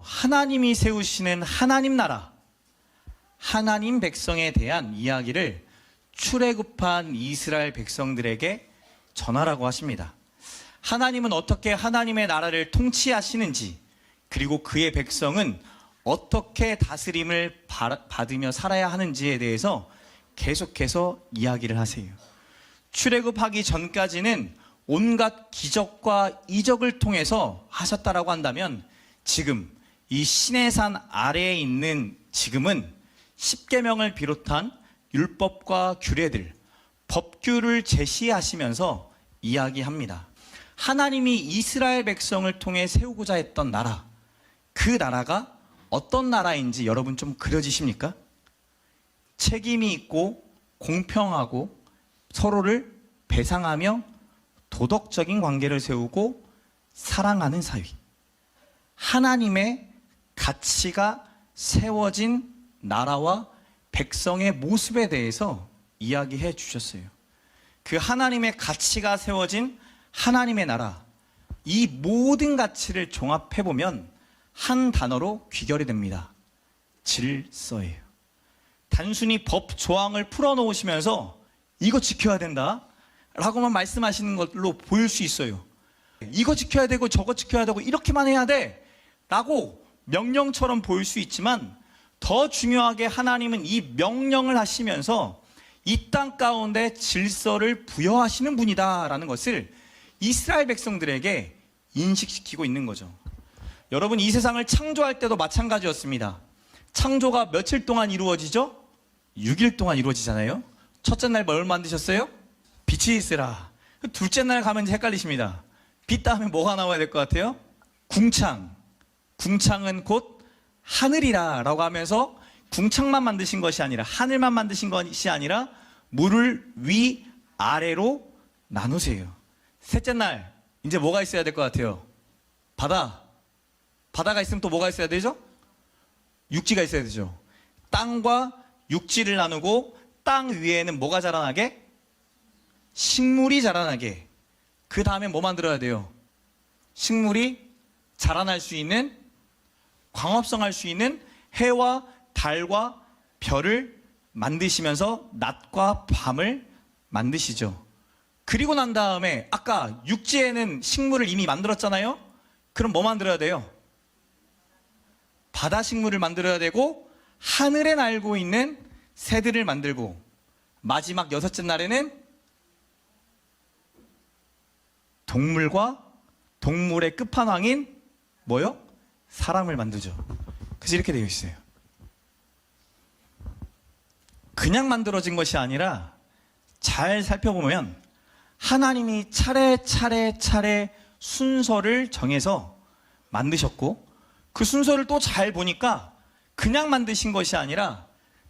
하나님이 세우시는 하나님 나라, 하나님 백성에 대한 이야기를 출애굽한 이스라엘 백성들에게 전하라고 하십니다. 하나님은 어떻게 하나님의 나라를 통치하시는지, 그리고 그의 백성은 어떻게 다스림을 받으며 살아야 하는지에 대해서 계속해서 이야기를 하세요. 출애굽하기 전까지는 온갖 기적과 이적을 통해서 하셨다라고 한다면, 지금 이 시내산 아래에 있는 지금은 십계명을 비롯한 율법과 규례들, 법규를 제시하시면서 이야기합니다. 하나님이 이스라엘 백성을 통해 세우고자 했던 나라, 그 나라가 어떤 나라인지 여러분 좀 그려지십니까? 책임이 있고 공평하고 서로를 배상하며 도덕적인 관계를 세우고 사랑하는 사회, 하나님의 가치가 세워진 나라와 백성의 모습에 대해서 이야기해 주셨어요. 그 하나님의 가치가 세워진 하나님의 나라, 이 모든 가치를 종합해 보면 한 단어로 귀결이 됩니다. 질서예요. 단순히 법 조항을 풀어놓으시면서 이거 지켜야 된다 라고만 말씀하시는 걸로 보일 수 있어요. 이거 지켜야 되고 저거 지켜야 되고 이렇게만 해야 돼 라고 명령처럼 보일 수 있지만, 더 중요하게 하나님은 이 명령을 하시면서 이 땅 가운데 질서를 부여하시는 분이다 라는 것을 이스라엘 백성들에게 인식시키고 있는 거죠. 여러분, 이 세상을 창조할 때도 마찬가지였습니다. 창조가 며칠 동안 이루어지죠? 6일 동안 이루어지잖아요. 첫째 날 뭘 만드셨어요? 빛이 있으라. 둘째 날 가면 이제 헷갈리십니다. 빛 다음에 뭐가 나와야 될 것 같아요? 궁창. 궁창은 곧 하늘이라 라고 하면서 궁창만 만드신 것이 아니라, 하늘만 만드신 것이 아니라 물을 위 아래로 나누세요. 셋째 날 이제 뭐가 있어야 될 것 같아요? 바다가 있으면 또 뭐가 있어야 되죠? 육지가 있어야 되죠. 땅과 육지를 나누고 땅 위에는 뭐가 자라나게? 식물이 자라나게. 그 다음에 뭐 만들어야 돼요? 식물이 자라날 수 있는, 광합성할 수 있는 해와 달과 별을 만드시면서 낮과 밤을 만드시죠. 그리고 난 다음에 아까 육지에는 식물을 이미 만들었잖아요. 그럼 뭐 만들어야 돼요? 바다 식물을 만들어야 되고, 하늘에 날고 있는 새들을 만들고, 마지막 여섯째 날에는 동물과 동물의 끝판왕인 뭐요? 사람을 만들죠. 그래서 이렇게 되어 있어요. 그냥 만들어진 것이 아니라 잘 살펴보면 하나님이 차례 순서를 정해서 만드셨고, 그 순서를 또 잘 보니까 그냥 만드신 것이 아니라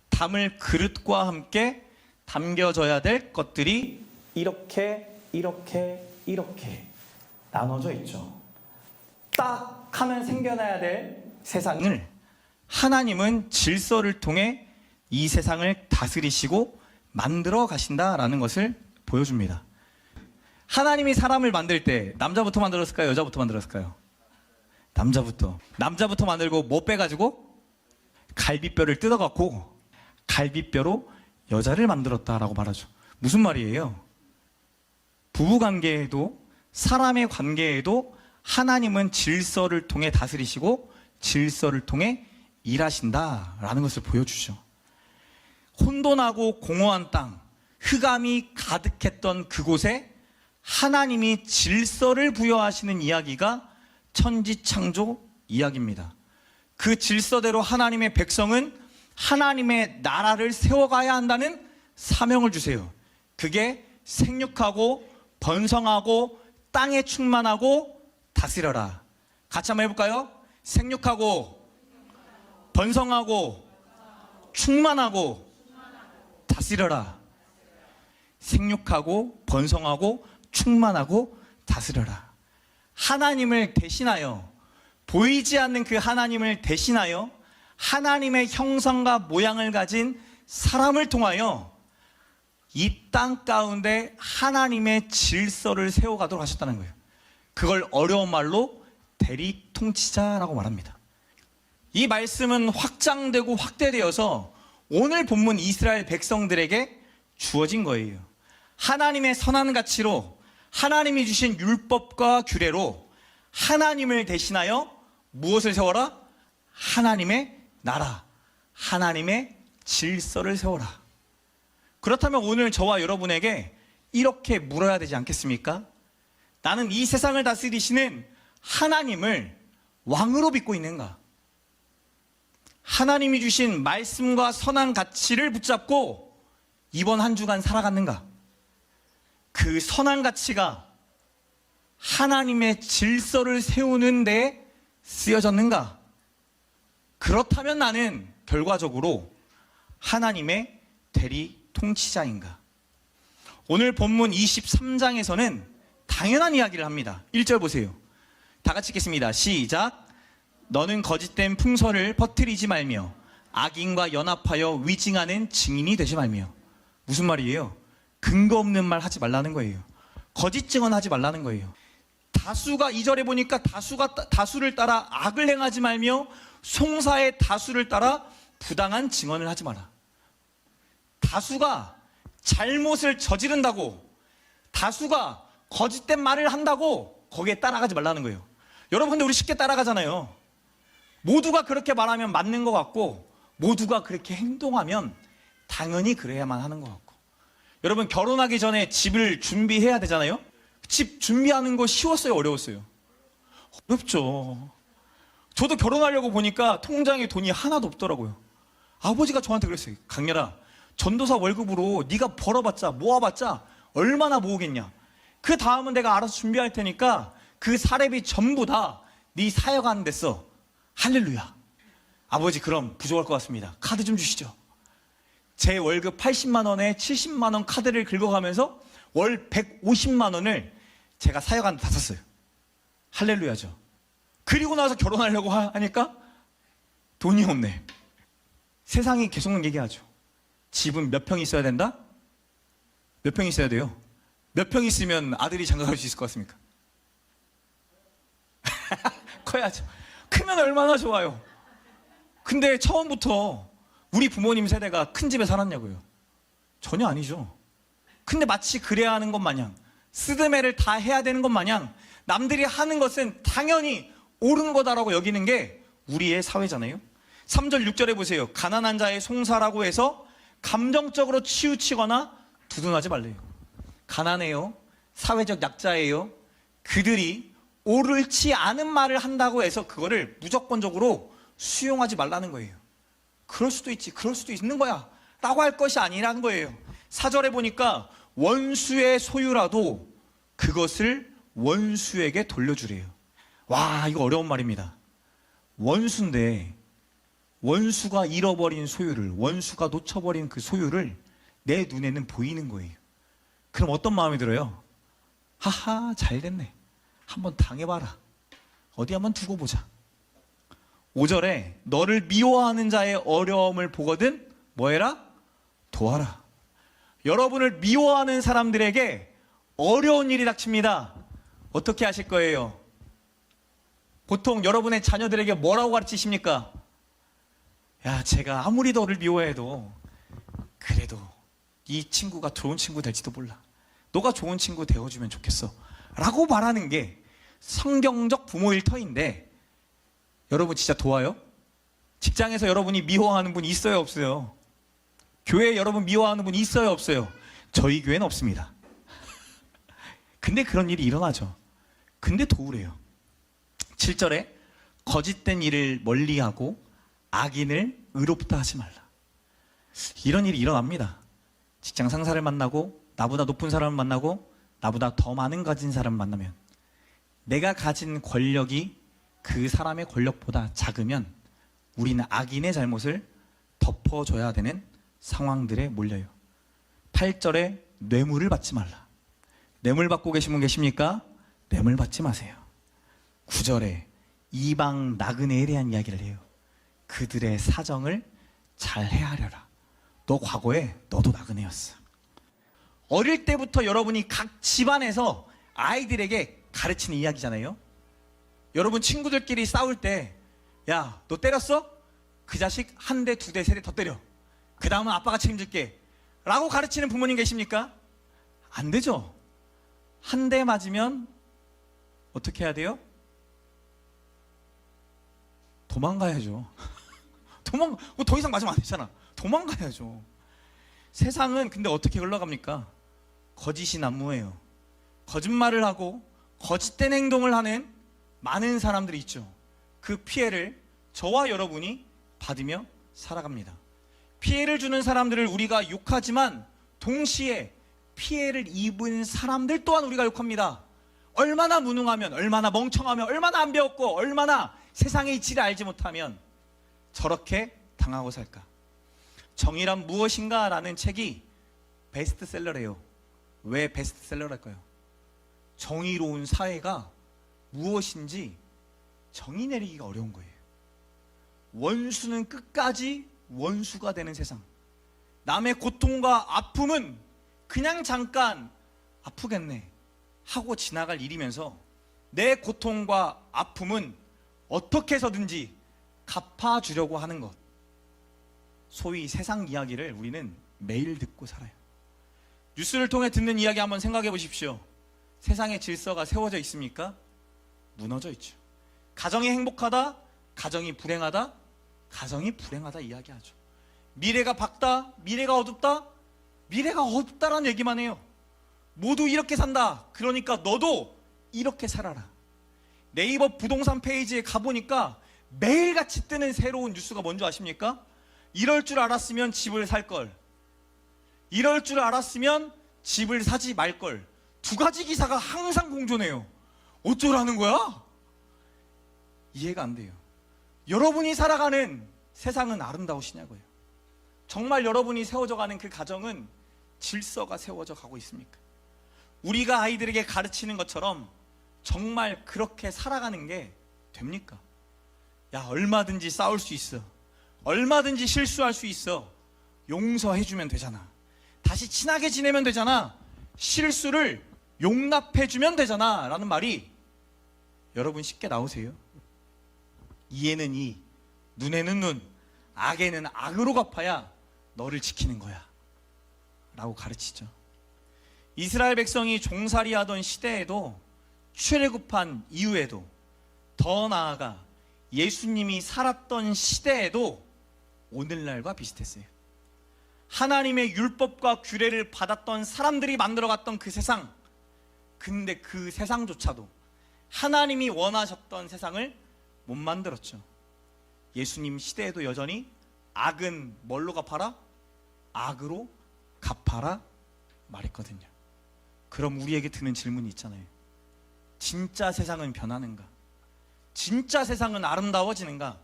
담을 그릇과 함께 담겨져야 될 것들이 이렇게 나눠져 있죠. 딱 하면 생겨나야 될 세상을 하나님은 질서를 통해 이 세상을 다스리시고 만들어 가신다라는 것을 보여줍니다. 하나님이 사람을 만들 때 남자부터 만들었을까요? 여자부터 만들었을까요? 남자부터 만들고 뭐 빼가지고? 갈비뼈를 뜯어갖고 갈비뼈로 여자를 만들었다라고 말하죠. 무슨 말이에요? 부부관계에도 사람의 관계에도 하나님은 질서를 통해 다스리시고 질서를 통해 일하신다라는 것을 보여주죠. 혼돈하고 공허한 땅, 흑암이 가득했던 그곳에 하나님이 질서를 부여하시는 이야기가 천지창조 이야기입니다. 그 질서대로 하나님의 백성은 하나님의 나라를 세워가야 한다는 사명을 주세요. 그게 생육하고 번성하고 땅에 충만하고 다스려라. 같이 한번 해볼까요? 생육하고 번성하고 충만하고 다스려라. 생육하고 번성하고 충만하고 다스려라. 하나님을 대신하여, 보이지 않는 그 하나님을 대신하여 하나님의 형상과 모양을 가진 사람을 통하여 이 땅 가운데 하나님의 질서를 세워가도록 하셨다는 거예요. 그걸 어려운 말로 대리 통치자라고 말합니다. 이 말씀은 확장되고 확대되어서 오늘 본문 이스라엘 백성들에게 주어진 거예요. 하나님의 선한 가치로, 하나님이 주신 율법과 규례로 하나님을 대신하여 무엇을 세워라? 하나님의 나라, 하나님의 질서를 세워라. 그렇다면 오늘 저와 여러분에게 이렇게 물어야 되지 않겠습니까? 나는 이 세상을 다스리시는 하나님을 왕으로 믿고 있는가? 하나님이 주신 말씀과 선한 가치를 붙잡고 이번 한 주간 살아갔는가? 그 선한 가치가 하나님의 질서를 세우는 데 쓰여졌는가? 그렇다면 나는 결과적으로 하나님의 대리 통치자인가? 오늘 본문 23장에서는 당연한 이야기를 합니다. 1절 보세요. 다 같이 읽겠습니다. 시작. 너는 거짓된 풍설을 퍼뜨리지 말며 악인과 연합하여 위증하는 증인이 되지 말며. 무슨 말이에요? 근거 없는 말 하지 말라는 거예요. 거짓 증언하지 말라는 거예요. 다수가 2절에 보니까 다수를 따라 악을 행하지 말며 송사의 다수를 따라 부당한 증언을 하지 마라. 다수가 잘못을 저지른다고, 다수가 거짓된 말을 한다고 거기에 따라가지 말라는 거예요. 여러분, 근데 우리 쉽게 따라가잖아요. 모두가 그렇게 말하면 맞는 것 같고, 모두가 그렇게 행동하면 당연히 그래야만 하는 것 같고. 여러분, 결혼하기 전에 집을 준비해야 되잖아요. 집 준비하는 거 쉬웠어요, 어려웠어요? 어렵죠. 저도 결혼하려고 보니까 통장에 돈이 하나도 없더라고요. 아버지가 저한테 그랬어요. 강렬아, 전도사 월급으로 네가 벌어봤자, 모아봤자 얼마나 모으겠냐. 그 다음은 내가 알아서 준비할 테니까 그 사례비 전부 다 네 사역하는 데 써. 할렐루야. 아버지, 그럼 부족할 것 같습니다. 카드 좀 주시죠. 제 월급 80만 원에 70만 원 카드를 긁어가면서 월 150만 원을 제가 사역하는 데 다 썼어요. 할렐루야죠. 그리고 나서 결혼하려고 하니까 돈이 없네. 세상이 계속 얘기하죠. 집은 몇 평 있어야 된다? 몇 평 있어야 돼요? 몇 평 있으면 아들이 장가갈 수 있을 것 같습니까? 커야죠. 크면 얼마나 좋아요. 근데 처음부터 우리 부모님 세대가 큰 집에 살았냐고요? 전혀 아니죠. 근데 마치 그래야 하는 것 마냥, 스드메를 다 해야 되는 것 마냥 남들이 하는 것은 당연히 옳은 거다라고 여기는 게 우리의 사회잖아요. 3절 6절에 보세요. 가난한 자의 송사라고 해서 감정적으로 치우치거나 두둔하지 말래요. 가난해요. 사회적 약자예요. 그들이 옳지 않은 말을 한다고 해서 그거를 무조건적으로 수용하지 말라는 거예요. 그럴 수도 있지, 그럴 수도 있는 거야 라고 할 것이 아니라는 거예요. 4절에 보니까 원수의 소유라도 그것을 원수에게 돌려주래요. 와, 이거 어려운 말입니다. 원수인데 원수가 잃어버린 소유를, 원수가 놓쳐버린 그 소유를 내 눈에는 보이는 거예요. 그럼 어떤 마음이 들어요? 하하, 잘 됐네. 한번 당해봐라. 어디 한번 두고 보자. 5절에 너를 미워하는 자의 어려움을 보거든 뭐해라? 도와라. 여러분을 미워하는 사람들에게 어려운 일이 닥칩니다. 어떻게 하실 거예요? 보통 여러분의 자녀들에게 뭐라고 가르치십니까? 야, 제가 아무리 너를 미워해도 그래도 이 친구가 좋은 친구 될지도 몰라. 너가 좋은 친구 되어주면 좋겠어 라고 말하는 게 성경적 부모일 터인데, 여러분 진짜 도와요? 직장에서 여러분이 미워하는 분 있어요, 없어요? 교회에 여러분 미워하는 분 있어요, 없어요? 저희 교회는 없습니다. 근데 그런 일이 일어나죠. 근데 도우래요. 7절에 거짓된 일을 멀리하고 악인을 의롭다 하지 말라. 이런 일이 일어납니다. 직장 상사를 만나고 나보다 높은 사람을 만나고 나보다 더 많은 가진 사람을 만나면 내가 가진 권력이 그 사람의 권력보다 작으면 우리는 악인의 잘못을 덮어줘야 되는 상황들에 몰려요. 8절에 뇌물을 받지 말라. 뇌물 받고 계신 분 계십니까? 뇌물 받지 마세요. 9절에 이방 나그네에 대한 이야기를 해요. 그들의 사정을 잘 헤아려라. 너 과거에 너도 나그네였어. 어릴 때부터 여러분이 각 집안에서 아이들에게 가르치는 이야기잖아요. 여러분 친구들끼리 싸울 때 야, 너 때렸어? 그 자식 한 대, 두 대, 세 대 더 때려. 그 다음은 아빠가 책임질게. 라고 가르치는 부모님 계십니까? 안 되죠. 한 대 맞으면 어떻게 해야 돼요? 도망가야죠. 더 이상 맞으면 안 되잖아. 도망가야죠. 세상은 근데 어떻게 흘러갑니까? 거짓이 난무해요. 거짓말을 하고 거짓된 행동을 하는 많은 사람들이 있죠. 그 피해를 저와 여러분이 받으며 살아갑니다. 피해를 주는 사람들을 우리가 욕하지만 동시에 피해를 입은 사람들 또한 우리가 욕합니다. 얼마나 무능하면, 얼마나 멍청하면, 얼마나 안 배웠고, 얼마나 세상의 이치를 알지 못하면 저렇게 당하고 살까? 정의란 무엇인가? 라는 책이 베스트셀러래요. 왜 베스트셀러랄까요? 정의로운 사회가 무엇인지 정의 내리기가 어려운 거예요. 원수는 끝까지 원수가 되는 세상. 남의 고통과 아픔은 그냥 잠깐 아프겠네 하고 지나갈 일이면서 내 고통과 아픔은 어떻게 해서든지 갚아주려고 하는 것. 소위 세상 이야기를 우리는 매일 듣고 살아요. 뉴스를 통해 듣는 이야기 한번 생각해 보십시오. 세상의 질서가 세워져 있습니까? 무너져 있죠. 가정이 행복하다, 가정이 불행하다, 가정이 불행하다 이야기하죠. 미래가 밝다, 미래가 어둡다, 미래가 어둡다라는 얘기만 해요. 모두 이렇게 산다. 그러니까 너도 이렇게 살아라. 네이버 부동산 페이지에 가보니까 매일같이 뜨는 새로운 뉴스가 뭔지 아십니까? 이럴 줄 알았으면 집을 살 걸. 이럴 줄 알았으면 집을 사지 말 걸. 두 가지 기사가 항상 공존해요. 어쩌라는 거야? 이해가 안 돼요. 여러분이 살아가는 세상은 아름다우시냐고요. 정말 여러분이 세워져 가는 그 가정은 질서가 세워져 가고 있습니까? 우리가 아이들에게 가르치는 것처럼 정말 그렇게 살아가는 게 됩니까? 야, 얼마든지 싸울 수 있어. 얼마든지 실수할 수 있어. 용서해주면 되잖아. 다시 친하게 지내면 되잖아. 실수를 용납해주면 되잖아. 라는 말이 여러분 쉽게 나오세요? 이에는 이, 눈에는 눈, 악에는 악으로 갚아야 너를 지키는 거야. 라고 가르치죠. 이스라엘 백성이 종살이 하던 시대에도, 출애굽한 이후에도, 더 나아가 예수님이 살았던 시대에도 오늘날과 비슷했어요. 하나님의 율법과 규례를 받았던 사람들이 만들어갔던 그 세상, 근데 그 세상조차도 하나님이 원하셨던 세상을 못 만들었죠. 예수님 시대에도 여전히 악은 뭘로 갚아라? 악으로 갚아라 말했거든요. 그럼 우리에게 드는 질문이 있잖아요. 진짜 세상은 변하는가? 진짜 세상은 아름다워지는가?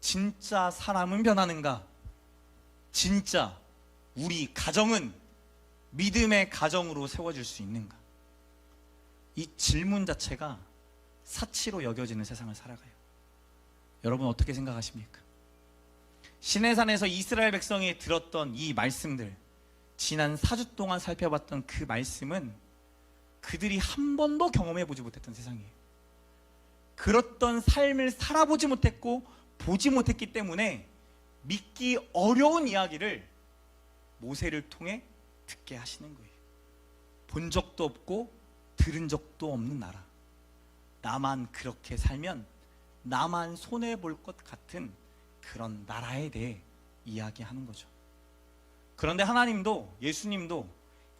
진짜 사람은 변하는가? 진짜 우리 가정은 믿음의 가정으로 세워질 수 있는가? 이 질문 자체가 사치로 여겨지는 세상을 살아가요. 여러분 어떻게 생각하십니까? 시내산에서 이스라엘 백성이 들었던 이 말씀들, 지난 4주 동안 살펴봤던 그 말씀은 그들이 한 번도 경험해보지 못했던 세상이에요. 그렇던 삶을 살아보지 못했고 보지 못했기 때문에 믿기 어려운 이야기를 모세를 통해 듣게 하시는 거예요. 본 적도 없고 들은 적도 없는 나라. 나만 그렇게 살면 나만 손해볼 것 같은 그런 나라에 대해 이야기하는 거죠. 그런데 하나님도, 예수님도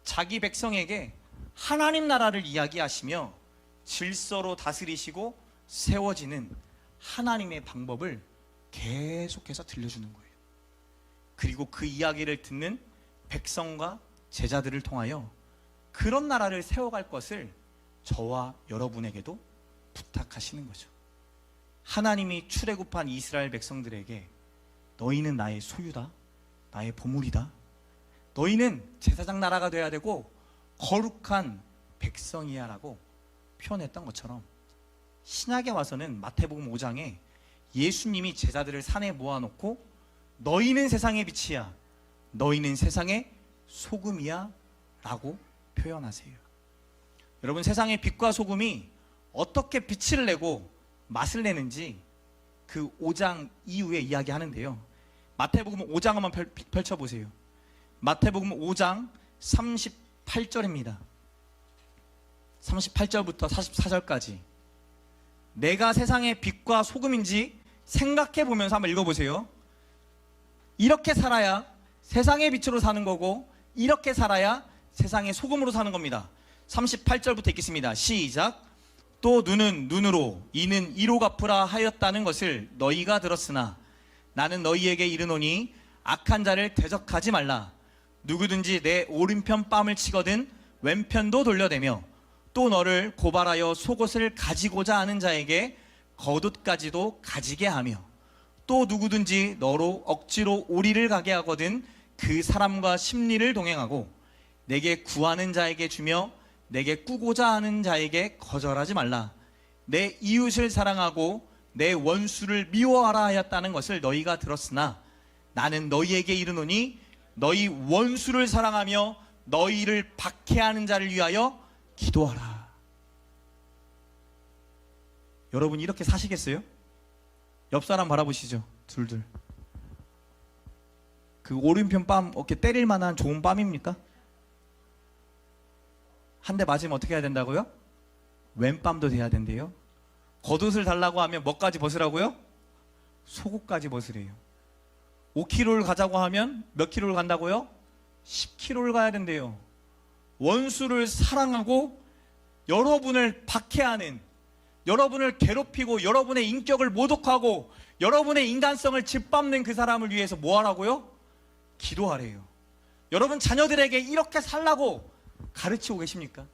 자기 백성에게 하나님 나라를 이야기하시며 질서로 다스리시고 세워지는 하나님의 방법을 계속해서 들려주는 거예요. 그리고 그 이야기를 듣는 백성과 제자들을 통하여 그런 나라를 세워갈 것을 저와 여러분에게도 부탁하시는 거죠. 하나님이 출애굽한 이스라엘 백성들에게 너희는 나의 소유다, 나의 보물이다, 너희는 제사장 나라가 돼야 되고 거룩한 백성이야 라고 표현했던 것처럼 신약에 와서는 마태복음 5장에 예수님이 제자들을 산에 모아놓고 너희는 세상의 빛이야, 너희는 세상의 소금이야 라고 표현하세요. 여러분, 세상의 빛과 소금이 어떻게 빛을 내고 맛을 내는지 그 5장 이후에 이야기하는데요. 마태복음 5장 한번 펼쳐보세요. 마태복음 5장 38절입니다. 38절부터 44절까지. 내가 세상의 빛과 소금인지 생각해 보면서 한번 읽어보세요. 이렇게 살아야 세상의 빛으로 사는 거고, 이렇게 살아야 세상의 소금으로 사는 겁니다. 38절부터 읽겠습니다. 시작. 또 눈은 눈으로, 이는 이로 갚으라 하였다는 것을 너희가 들었으나 나는 너희에게 이르노니 악한 자를 대적하지 말라. 누구든지 내 오른편 뺨을 치거든 왼편도 돌려대며 또 너를 고발하여 속옷을 가지고자 하는 자에게 겉옷까지도 가지게 하며 또 누구든지 너로 억지로 오리를 가게 하거든 그 사람과 심리를 동행하고 내게 구하는 자에게 주며 내게 꾸고자 하는 자에게 거절하지 말라. 내 이웃을 사랑하고 내 원수를 미워하라 하였다는 것을 너희가 들었으나 나는 너희에게 이르노니 너희 원수를 사랑하며 너희를 박해하는 자를 위하여 기도하라. 여러분 이렇게 사시겠어요? 옆 사람 바라보시죠. 둘둘. 그 오른편 뺨 어깨 때릴 만한 좋은 뺨입니까? 한 대 맞으면 어떻게 해야 된다고요? 왼뺨도 돼야 된대요. 겉옷을 달라고 하면 뭐까지 벗으라고요? 속옷까지 벗으래요. 5km를 가자고 하면 몇 킬로를 간다고요? 10km를 가야 된대요. 원수를 사랑하고 여러분을 박해하는, 여러분을 괴롭히고 여러분의 인격을 모독하고 여러분의 인간성을 짓밟는 그 사람을 위해서 뭐 하라고요? 기도하래요. 여러분 자녀들에게 이렇게 살라고 가르치고 계십니까?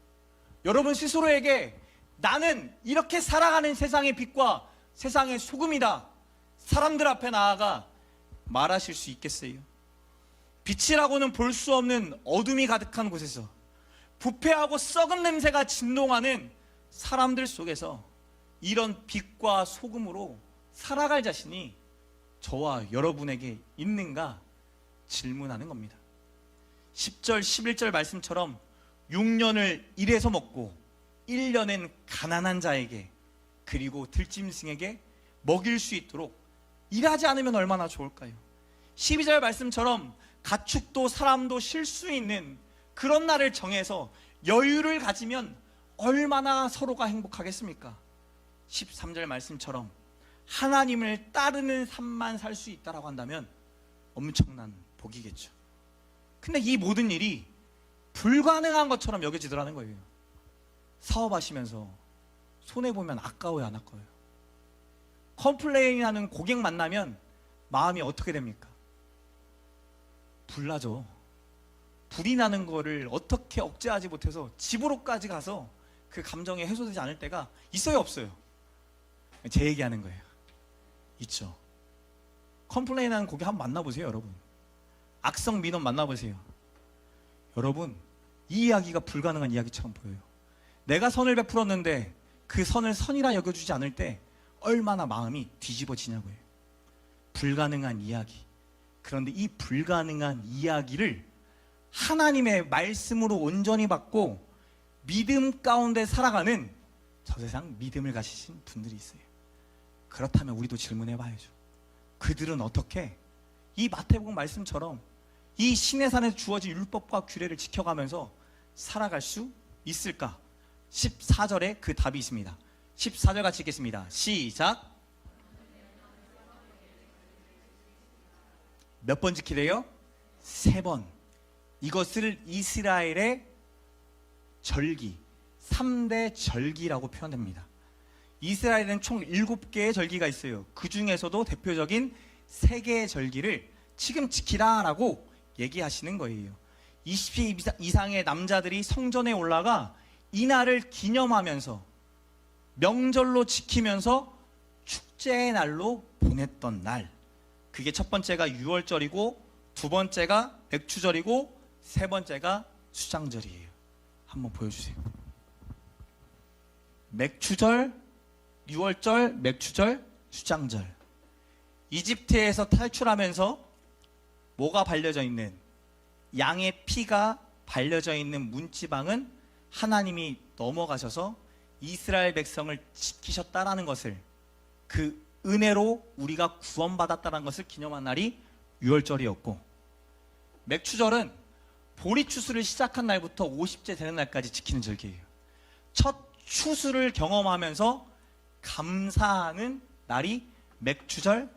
여러분 스스로에게 나는 이렇게 살아가는 세상의 빛과 세상의 소금이다, 사람들 앞에 나아가 말하실 수 있겠어요? 빛이라고는 볼 수 없는 어둠이 가득한 곳에서, 부패하고 썩은 냄새가 진동하는 사람들 속에서 이런 빛과 소금으로 살아갈 자신이 저와 여러분에게 있는가 질문하는 겁니다. 10절 11절 말씀처럼 6년을 일해서 먹고 1년은 가난한 자에게 그리고 들짐승에게 먹일 수 있도록 일하지 않으면 얼마나 좋을까요? 12절 말씀처럼 가축도 사람도 쉴 수 있는 그런 날을 정해서 여유를 가지면 얼마나 서로가 행복하겠습니까? 13절 말씀처럼 하나님을 따르는 삶만 살 수 있다라고 한다면 엄청난 복이겠죠. 근데 이 모든 일이 불가능한 것처럼 여겨지더라는 거예요. 사업하시면서 손해보면 아까워요, 안 아까워요? 컴플레인하는 고객 만나면 마음이 어떻게 됩니까? 불나죠. 불이 나는 거를 어떻게 억제하지 못해서 집으로까지 가서 그 감정이 해소되지 않을 때가 있어요, 없어요? 제 얘기하는 거예요. 있죠. 컴플레인하는 고객 한번 만나보세요, 여러분. 악성 민원 만나보세요. 여러분, 이 이야기가 불가능한 이야기처럼 보여요. 내가 선을 베풀었는데 그 선을 선이라 여겨주지 않을 때 얼마나 마음이 뒤집어지냐고요. 불가능한 이야기. 그런데 이 불가능한 이야기를 하나님의 말씀으로 온전히 받고 믿음 가운데 살아가는 저 세상 믿음을 가지신 분들이 있어요. 그렇다면 우리도 질문해 봐야죠. 그들은 어떻게 이 마태복음 말씀처럼 이 시내산에서 주어진 율법과 규례를 지켜가면서 살아갈 수 있을까? 14절에 그 답이 있습니다. 14절 같이 읽겠습니다. 시작. 몇 번 지키래요? 3번. 이것을 이스라엘의 절기, 3대 절기라고 표현됩니다. 이스라엘에는 총 7개의 절기가 있어요. 그 중에서도 대표적인 3개의 절기를 지금 지키라라고 얘기하시는 거예요. 20세 이상의 남자들이 성전에 올라가 이날을 기념하면서 명절로 지키면서 축제의 날로 보냈던 날, 그게 첫 번째가 유월절이고 두 번째가 맥추절이고 세 번째가 수장절이에요. 한번 보여주세요. 맥추절, 유월절, 맥추절, 수장절. 이집트에서 탈출하면서 뭐가 발려져 있는, 양의 피가 발려져 있는 문지방은 하나님이 넘어가셔서 이스라엘 백성을 지키셨다라는 것을 그 은혜로 우리가 구원받았다는 것을 기념한 날이 유월절이었고, 맥추절은 보리 추수를 시작한 날부터 50째 되는 날까지 지키는 절기예요. 첫 추수를 경험하면서 감사하는 날이 맥추절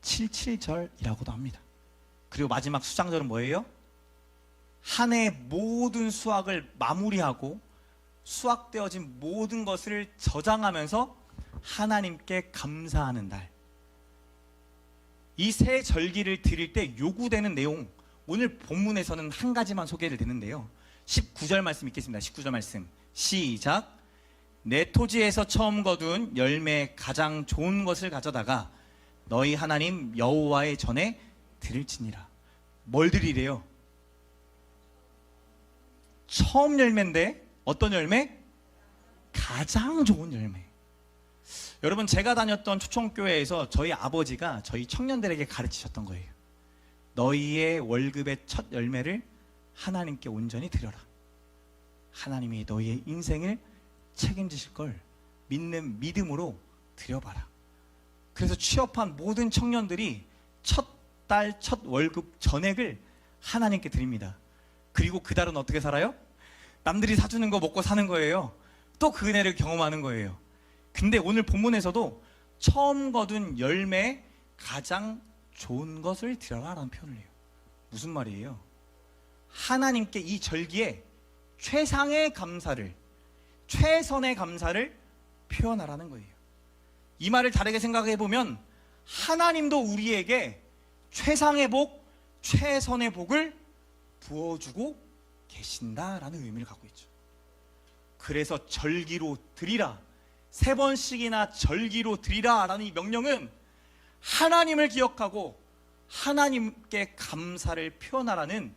77절이라고도 합니다. 그리고 마지막 수장절은 뭐예요? 한 해의 모든 수확을 마무리하고 수확되어진 모든 것을 저장하면서 하나님께 감사하는 날. 이 세 절기를 드릴 때 요구되는 내용, 오늘 본문에서는 한 가지만 소개를 드리는데요. 19절 말씀 읽겠습니다. 19절 말씀 시작. 내 토지에서 처음 거둔 열매 가장 좋은 것을 가져다가 너희 하나님 여호와의 전에 드릴지니라. 뭘 드리래요? 처음 열매인데 어떤 열매? 가장 좋은 열매. 여러분, 제가 다녔던 초청교회에서 저희 아버지가 저희 청년들에게 가르치셨던 거예요. 너희의 월급의 첫 열매를 하나님께 온전히 드려라. 하나님이 너희의 인생을 책임지실 걸 믿는 믿음으로 드려봐라. 그래서 취업한 모든 청년들이 첫 달, 첫 월급 전액을 하나님께 드립니다. 그리고 그 달은 어떻게 살아요? 남들이 사주는 거 먹고 사는 거예요. 또 그 은혜를 경험하는 거예요. 근데 오늘 본문에서도 처음 거둔 열매 가장 좋은 것을 드려라 라는 표현을 해요. 무슨 말이에요? 하나님께 이 절기에 최상의 감사를, 최선의 감사를 표현하라는 거예요. 이 말을 다르게 생각해 보면 하나님도 우리에게 최상의 복, 최선의 복을 부어주고 계신다라는 의미를 갖고 있죠. 그래서 절기로 드리라, 3번씩이나 절기로 드리라 라는 이 명령은 하나님을 기억하고 하나님께 감사를 표현하라는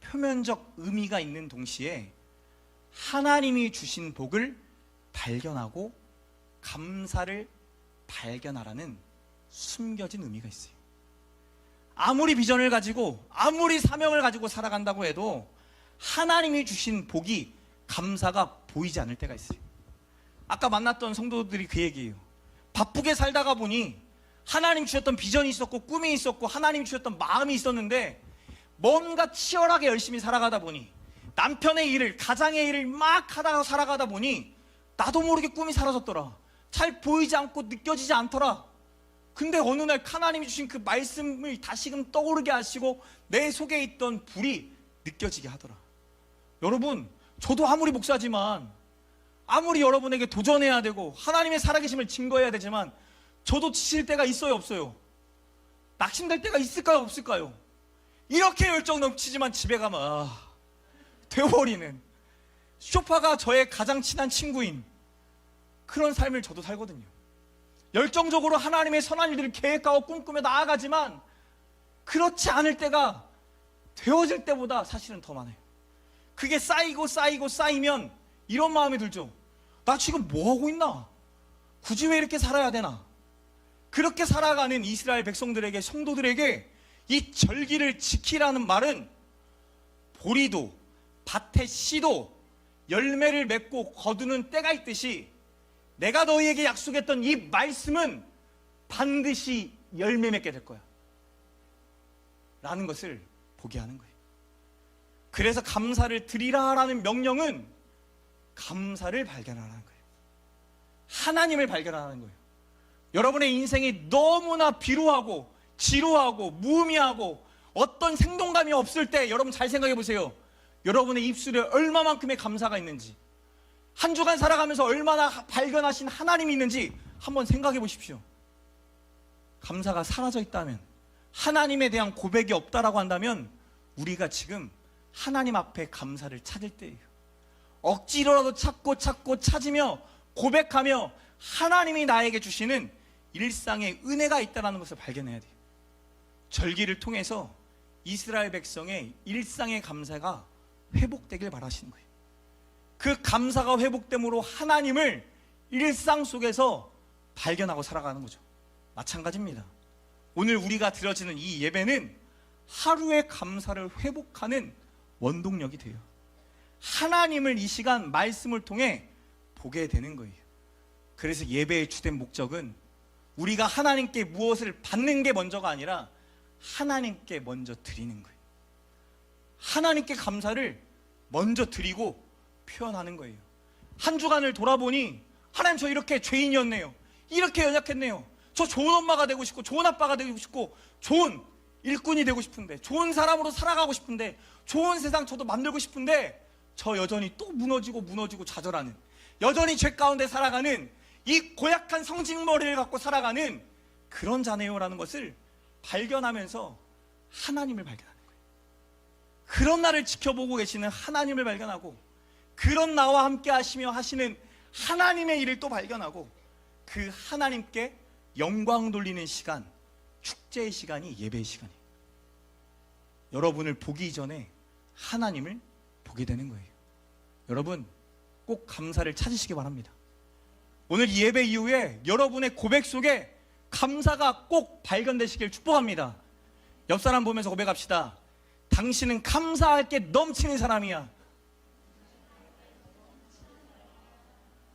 표면적 의미가 있는 동시에 하나님이 주신 복을 발견하고 감사를 발견하라는 숨겨진 의미가 있어요. 아무리 비전을 가지고 아무리 사명을 가지고 살아간다고 해도 하나님이 주신 복이, 감사가 보이지 않을 때가 있어요. 아까 만났던 성도들이 그 얘기예요. 바쁘게 살다가 보니 하나님 주셨던 비전이 있었고 꿈이 있었고 하나님 주셨던 마음이 있었는데 뭔가 치열하게 열심히 살아가다 보니, 남편의 일을, 가장의 일을 막 하다가 살아가다 보니 나도 모르게 꿈이 사라졌더라. 잘 보이지 않고 느껴지지 않더라. 근데 어느 날 하나님이 주신 그 말씀을 다시금 떠오르게 하시고 내 속에 있던 불이 느껴지게 하더라. 여러분, 저도 아무리 목사지만, 아무리 여러분에게 도전해야 되고 하나님의 살아계심을 증거해야 되지만 저도 지칠 때가 있어요, 없어요? 낙심될 때가 있을까요, 없을까요? 이렇게 열정 넘치지만 집에 가면 되어버리는, 쇼파가 저의 가장 친한 친구인 그런 삶을 저도 살거든요. 열정적으로 하나님의 선한 일들을 계획하고 꿈꾸며 나아가지만 그렇지 않을 때가 되어질 때보다 사실은 더 많아요. 그게 쌓이고 쌓이고 쌓이면 이런 마음이 들죠. 나 지금 뭐하고 있나? 굳이 왜 이렇게 살아야 되나? 그렇게 살아가는 이스라엘 백성들에게, 성도들에게 이 절기를 지키라는 말은 보리도 밭의 씨도 열매를 맺고 거두는 때가 있듯이 내가 너희에게 약속했던 이 말씀은 반드시 열매 맺게 될 거야 라는 것을 보게 하는 거예요. 그래서 감사를 드리라라는 명령은 감사를 발견하라는 거예요. 하나님을 발견하라는 거예요. 여러분의 인생이 너무나 비루하고 지루하고 무의미하고 어떤 생동감이 없을 때 여러분 잘 생각해 보세요. 여러분의 입술에 얼마만큼의 감사가 있는지, 한 주간 살아가면서 얼마나 발견하신 하나님이 있는지 한번 생각해 보십시오. 감사가 사라져 있다면, 하나님에 대한 고백이 없다라고 한다면 우리가 지금 하나님 앞에 감사를 찾을 때예요. 억지로라도 찾고 찾으며 고백하며 하나님이 나에게 주시는 일상의 은혜가 있다는 것을 발견해야 돼요. 절기를 통해서 이스라엘 백성의 일상의 감사가 회복되길 바라시는 거예요. 그 감사가 회복됨으로 하나님을 일상 속에서 발견하고 살아가는 거죠. 마찬가지입니다. 오늘 우리가 드려지는 이 예배는 하루의 감사를 회복하는 원동력이 돼요. 하나님을 이 시간 말씀을 통해 보게 되는 거예요. 그래서 예배의 주된 목적은 우리가 하나님께 무엇을 받는 게 먼저가 아니라 하나님께 먼저 드리는 거예요. 하나님께 감사를 먼저 드리고 표현하는 거예요. 한 주간을 돌아보니 하나님, 저 이렇게 죄인이었네요. 이렇게 연약했네요. 저 좋은 엄마가 되고 싶고 좋은 아빠가 되고 싶고 좋은 일꾼이 되고 싶은데, 좋은 사람으로 살아가고 싶은데, 좋은 세상 저도 만들고 싶은데 저 여전히 또 무너지고 좌절하는, 여전히 죄 가운데 살아가는 이 고약한 성직머리를 갖고 살아가는 그런 자네요라는 것을 발견하면서 하나님을 발견하는 거예요. 그런 나를 지켜보고 계시는 하나님을 발견하고, 그런 나와 함께 하시며 하시는 하나님의 일을 또 발견하고, 그 하나님께 영광 돌리는 시간, 축제의 시간이 예배의 시간이에요. 여러분을 보기 전에 하나님을 보게 되는 거예요. 여러분 꼭 감사를 찾으시기 바랍니다. 오늘 예배 이후에 여러분의 고백 속에 감사가 꼭 발견되시길 축복합니다. 옆 사람 보면서 고백합시다. 당신은 감사할 게 넘치는 사람이야.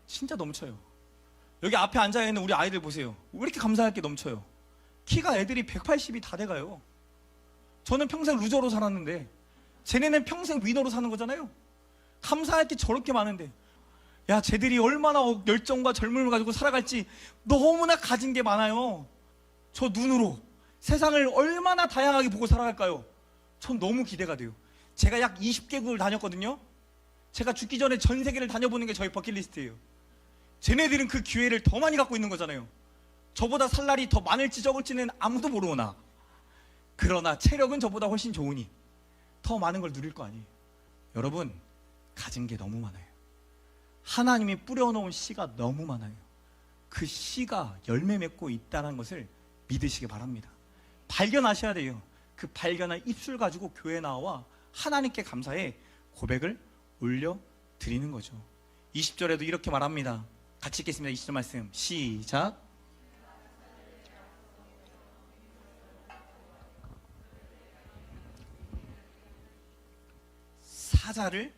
진짜 넘쳐요. 여기 앞에 앉아있는 우리 아이들 보세요. 왜 이렇게 감사할 게 넘쳐요? 키가 애들이 180이 다 돼가요. 저는 평생 루저로 살았는데 쟤네는 평생 위너로 사는 거잖아요. 감사할 게 저렇게 많은데, 야, 쟤들이 얼마나 열정과 젊음을 가지고 살아갈지 너무나 가진 게 많아요. 저 눈으로 세상을 얼마나 다양하게 보고 살아갈까요? 전 너무 기대가 돼요. 제가 약 20개국을 다녔거든요. 제가 죽기 전에 전 세계를 다녀보는 게 저희 버킷리스트예요. 쟤네들은 그 기회를 더 많이 갖고 있는 거잖아요. 저보다 살 날이 더 많을지 적을지는 아무도 모르나, 그러나 체력은 저보다 훨씬 좋으니 더 많은 걸 누릴 거 아니에요. 여러분, 가진 게 너무 많아요. 하나님이 뿌려놓은 씨가 너무 많아요. 그 씨가 열매 맺고 있다는 것을 믿으시기 바랍니다. 발견하셔야 돼요. 그 발견한 입술 가지고 교회 나와 하나님께 감사의 고백을 올려드리는 거죠. 20절에도 이렇게 말합니다. 같이 읽겠습니다. 20절 말씀 시작. 사자를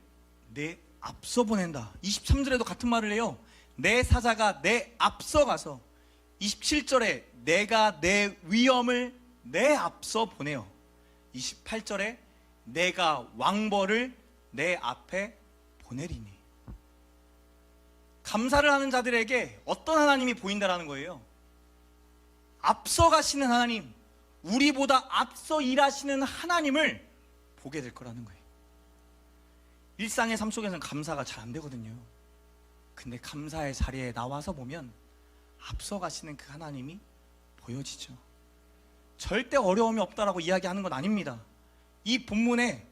내 앞서 보낸다. 23절에도 같은 말을 해요. 내 사자가 내 앞서 가서. 27절에 내가 내 위엄을 내 앞서 보내요. 28절에 내가 왕벌을 내 앞에 보내리니. 감사를 하는 자들에게 어떤 하나님이 보인다라는 거예요? 앞서 가시는 하나님, 우리보다 앞서 일하시는 하나님을 보게 될 거라는 거예요. 일상의 삶 속에서는 감사가 잘 안 되거든요. 근데 감사의 자리에 나와서 보면 앞서 가시는 그 하나님이 보여지죠. 절대 어려움이 없다라고 이야기하는 건 아닙니다. 이 본문에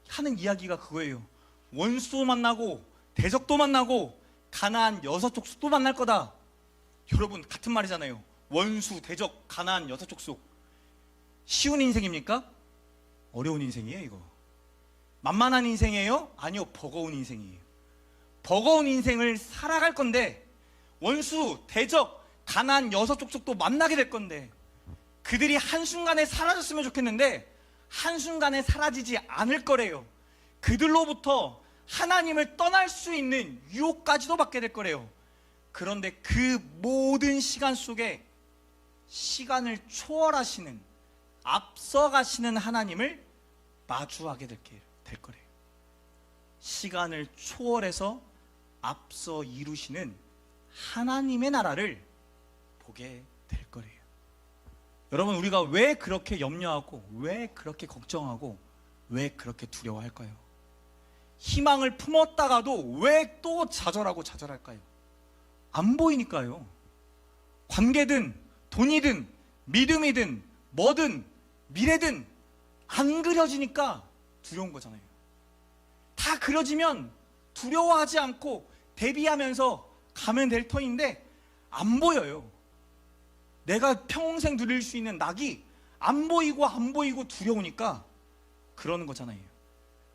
하는 이야기가 그거예요. 원수도 만나고 대적도 만나고 가나안 여섯 족속도 만날 거다. 여러분, 같은 말이잖아요. 원수, 대적, 가나안 여섯 족속. 쉬운 인생입니까? 어려운 인생이에요. 이거 만만한 인생이에요? 아니요, 버거운 인생이에요. 버거운 인생을 살아갈 건데, 원수, 대적, 가나안 여섯 족속도 만나게 될 건데, 그들이 한순간에 사라졌으면 좋겠는데 한순간에 사라지지 않을 거래요. 그들로부터 하나님을 떠날 수 있는 유혹까지도 받게 될 거래요. 그런데 그 모든 시간 속에 시간을 초월하시는, 앞서가시는 하나님을 마주하게 될 거래요. 시간을 초월해서 앞서 이루시는 하나님의 나라를 보게 될 거래요. 여러분, 우리가 왜 그렇게 염려하고, 왜 그렇게 걱정하고, 왜 그렇게 두려워할까요? 희망을 품었다가도 왜 또 좌절할까요? 안 보이니까요. 관계든 돈이든 믿음이든 뭐든 미래든 안 그려지니까 두려운 거잖아요. 다 그려지면 두려워하지 않고 대비하면서 가면 될 터인데 안 보여요. 내가 평생 누릴 수 있는 낙이 안 보이고 두려우니까 그러는 거잖아요.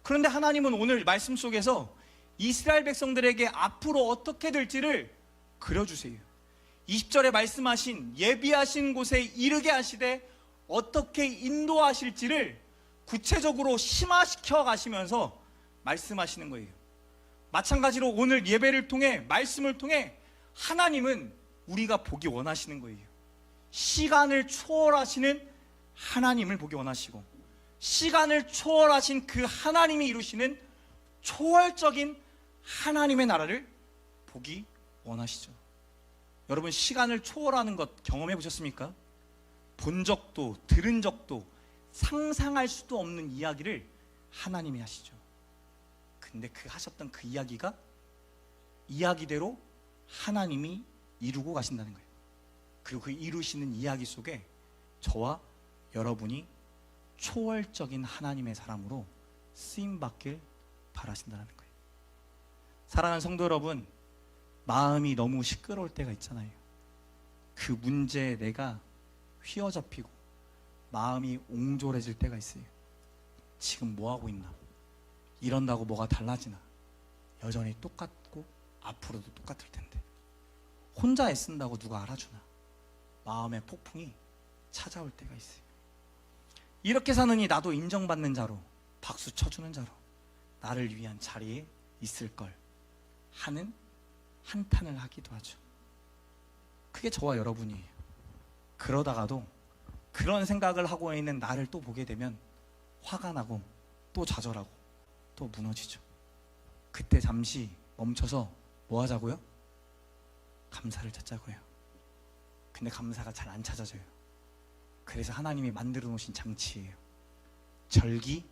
그런데 하나님은 오늘 말씀 속에서 이스라엘 백성들에게 앞으로 어떻게 될지를 그려주세요. 20절에 말씀하신 예비하신 곳에 이르게 하시되 어떻게 인도하실지를 구체적으로 심화시켜 가시면서 말씀하시는 거예요. 마찬가지로 오늘 예배를 통해, 말씀을 통해 하나님은 우리가 보기 원하시는 거예요. 시간을 초월하시는 하나님을 보기 원하시고, 시간을 초월하신 그 하나님이 이루시는 초월적인 하나님의 나라를 보기 원하시죠. 여러분, 시간을 초월하는 것 경험해 보셨습니까? 본 적도 들은 적도 상상할 수도 없는 이야기를 하나님이 하시죠. 근데 그 하셨던 그 이야기가 이야기대로 하나님이 이루고 가신다는 거예요. 그리고 그 이루시는 이야기 속에 저와 여러분이 초월적인 하나님의 사람으로 쓰임받길 바라신다는 거예요. 사랑하는 성도 여러분, 마음이 너무 시끄러울 때가 있잖아요. 그 문제에 내가 휘어잡히고 마음이 옹졸해질 때가 있어요. 지금 뭐 하고 있나? 이런다고 뭐가 달라지나? 여전히 똑같고 앞으로도 똑같을 텐데 혼자 애쓴다고 누가 알아주나? 마음의 폭풍이 찾아올 때가 있어요. 이렇게 사느니 나도 인정받는 자로, 박수 쳐주는 자로 나를 위한 자리에 있을 걸 하는 한탄을 하기도 하죠. 그게 저와 여러분이에요. 그러다가도 그런 생각을 하고 있는 나를 또 보게 되면 화가 나고 또 좌절하고 또 무너지죠. 그때 잠시 멈춰서 뭐 하자고요? 감사를 찾자고요. 근데 감사가 잘 안 찾아져요. 그래서 하나님이 만들어 놓으신 장치예요. 절기,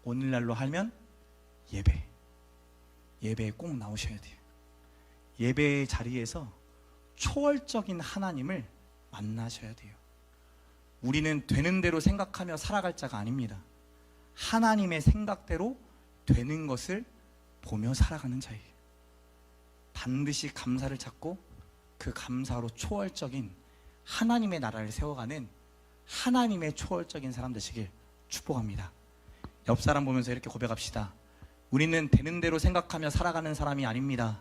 오늘날로 하면 예배에 꼭 나오셔야 돼요. 예배의 자리에서 초월적인 하나님을 만나셔야 돼요. 우리는 되는 대로 생각하며 살아갈 자가 아닙니다. 하나님의 생각대로 되는 것을 보며 살아가는 자예요. 반드시 감사를 찾고 그 감사로 초월적인 하나님의 나라를 세워가는 하나님의 초월적인 사람 되시길 축복합니다. 옆 사람 보면서 이렇게 고백합시다. 우리는 되는 대로 생각하며 살아가는 사람이 아닙니다.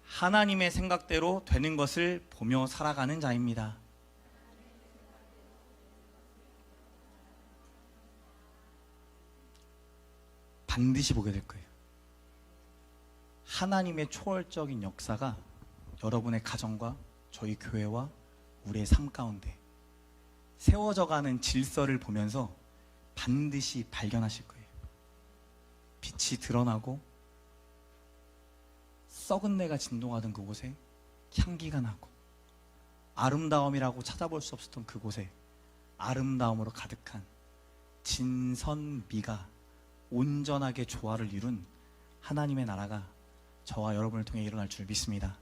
하나님의 생각대로 되는 것을 보며 살아가는 자입니다. 반드시 보게 될 거예요. 하나님의 초월적인 역사가 여러분의 가정과 저희 교회와 우리의 삶 가운데 세워져가는 질서를 보면서 반드시 발견하실 거예요. 빛이 드러나고 썩은 내가 진동하던 그곳에 향기가 나고, 아름다움이라고 찾아볼 수 없었던 그곳에 아름다움으로 가득한 진선미가 온전하게 조화를 이룬 하나님의 나라가 저와 여러분을 통해 일어날 줄 믿습니다.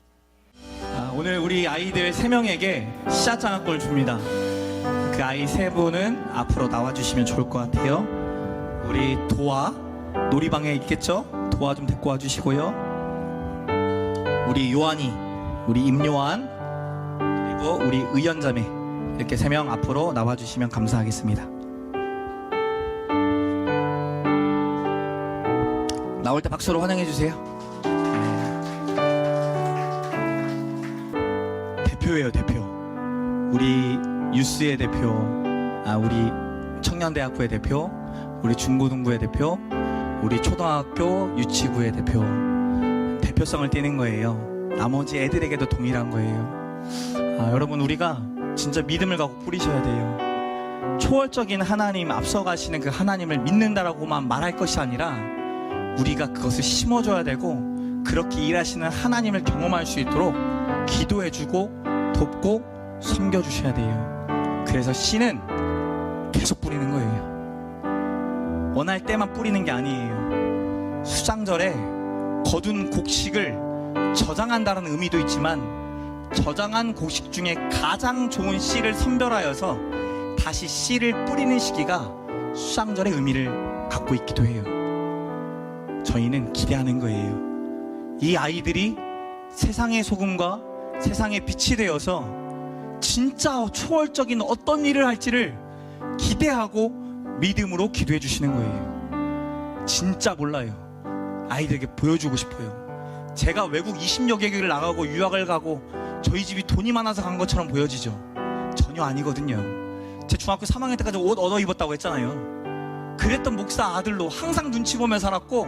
오늘 우리 아이들 3명에게 씨앗 장학권을 줍니다. 그 아이 3분은 앞으로 나와주시면 좋을 것 같아요. 우리 도아, 놀이방에 있겠죠? 도아 좀 데리고 와주시고요. 우리 요한이, 우리 임요한, 그리고 우리 의연자매, 이렇게 3명 앞으로 나와주시면 감사하겠습니다. 나올 때 박수로 환영해 주세요. 대표예요, 대표. 우리 유스의 대표, 우리 청년대학부의 대표, 우리 중고등부의 대표, 우리 초등학교 유치부의 대표. 대표성을 띠는 거예요. 나머지 애들에게도 동일한 거예요. 여러분, 우리가 진짜 믿음을 갖고 뿌리셔야 돼요. 초월적인 하나님, 앞서가시는 그 하나님을 믿는다라고만 말할 것이 아니라 우리가 그것을 심어줘야 되고, 그렇게 일하시는 하나님을 경험할 수 있도록 기도해주고 돕고 섬겨주셔야 돼요. 그래서 씨는 계속 뿌리는 거예요. 원할 때만 뿌리는 게 아니에요. 수장절에 거둔 곡식을 저장한다는 의미도 있지만, 저장한 곡식 중에 가장 좋은 씨를 선별하여서 다시 씨를 뿌리는 시기가 수장절의 의미를 갖고 있기도 해요. 저희는 기대하는 거예요. 이 아이들이 세상의 소금과 세상의 빛이 되어서 진짜 초월적인 어떤 일을 할지를 기대하고 믿음으로 기도해 주시는 거예요. 진짜 몰라요. 아이들에게 보여주고 싶어요. 제가 외국 20여 개국을 나가고 유학을 가고 저희 집이 돈이 많아서 간 것처럼 보여지죠. 전혀 아니거든요. 제 중학교 3학년 때까지 옷 얻어 입었다고 했잖아요. 그랬던 목사 아들로 항상 눈치 보며 살았고,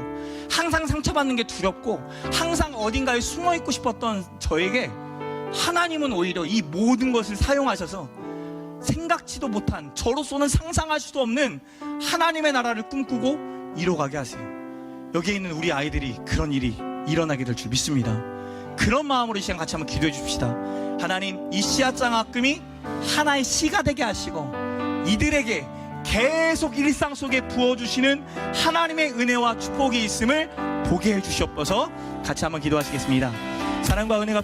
항상 상처받는 게 두렵고, 항상 어딘가에 숨어 있고 싶었던 저에게 하나님은 오히려 이 모든 것을 사용하셔서 생각지도 못한, 저로서는 상상할 수도 없는 하나님의 나라를 꿈꾸고 이뤄가게 하세요. 여기에 있는 우리 아이들이 그런 일이 일어나게 될 줄 믿습니다. 그런 마음으로 이 시간 같이 한번 기도해 줍시다. 하나님, 이 씨앗 장학금이 하나의 씨가 되게 하시고 이들에게 계속 일상 속에 부어주시는 하나님의 은혜와 축복이 있음을 보게 해주시옵소서. 같이 한번 기도하시겠습니다. 사랑과 은혜가